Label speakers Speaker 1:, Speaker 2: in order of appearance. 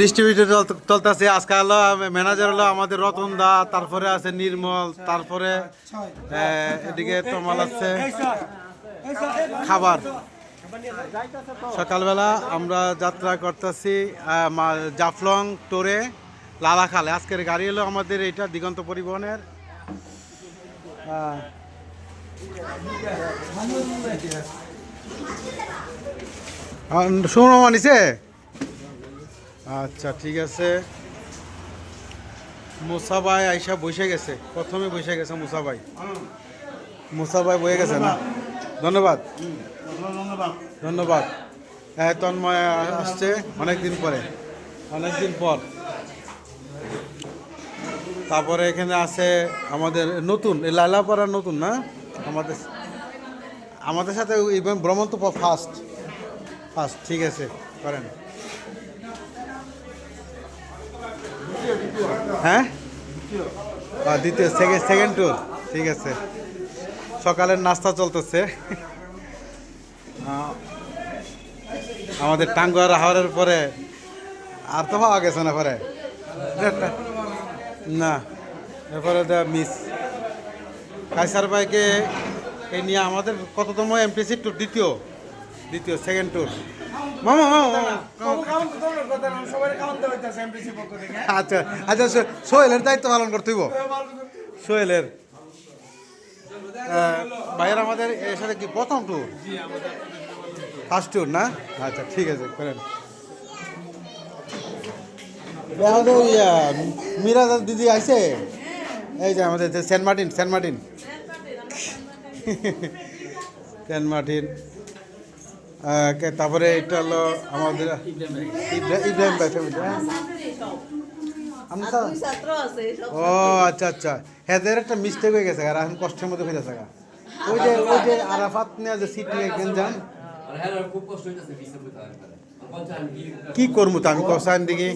Speaker 1: Distributor চলতেছে আজকে হলো ম্যানেজার হলো আমাদের রতন দা, তারপরে আছে নির্মল, তারপরে এদিকে তোমার আছে খাবার। সকালবেলা আমরা যাত্রা করতেছি জাফলং টোরে লালাখালে। আজকের গাড়ি হলো আমাদের এটা দিগন্ত পরিবহনের। শুনো মানিছে। আচ্ছা ঠিক আছে। মুসাভাই আইসা বসে গেছে, প্রথমে বসে গেছে মুসাভাই। মুসাভাই বয়ে গেছে না? ধন্যবাদ ধন্যবাদ। তন্ময় আসছে অনেকদিন পরে, অনেকদিন পর। তারপরে এখানে আছে আমাদের নতুন লালাপাড়ার নতুন না, আমাদের আমাদের সাথে ইভেন ভ্রমণ তো ফার্স্ট ফার্স্ট। ঠিক আছে করেন। হ্যাঁ দ্বিতীয় সেকেন্ড ট্যুর। ঠিক আছে, সকালের নাস্তা চলতেছে। আমাদের টাঙ্গুয়ার হাওড়ের পরে আর তো পাওয়া গেছে না পরে, না এরপরে মিস কাইসার ভাইকে এই নিয়ে আমাদের কততম এমপিসি ট্যুর? দ্বিতীয় সেকেন্ড ট্যুর। মামা আচ্ছা আচ্ছা, সোহেলের দায়িত্ব পালন করতে হইব। সোহেলের ভাইয়ের আমাদের এর সাথে কি প্রথম ট্যুর? ফার্স্ট ট্যুর না? আচ্ছা ঠিক আছে করেন। আমাদের মিরাজ দিদি আইছে, এই যে আমাদের সেন্ট মার্টিন সেন্ট মার্টিন। তারপরে এটা হলো আমাদের ইব্রাহিম ভাই ফ্যামিলি। ও আচ্ছা আচ্ছা, হ্যাঁ একটা মিস্টেক হয়ে গেছে আর এখন কষ্টের মধ্যে হয়ে যাচ্ছে। ওই যে আরাফাত নিয়ে যে সিট নিয়ে একদিন যান, কি করবো তো আমি কষান দিকে।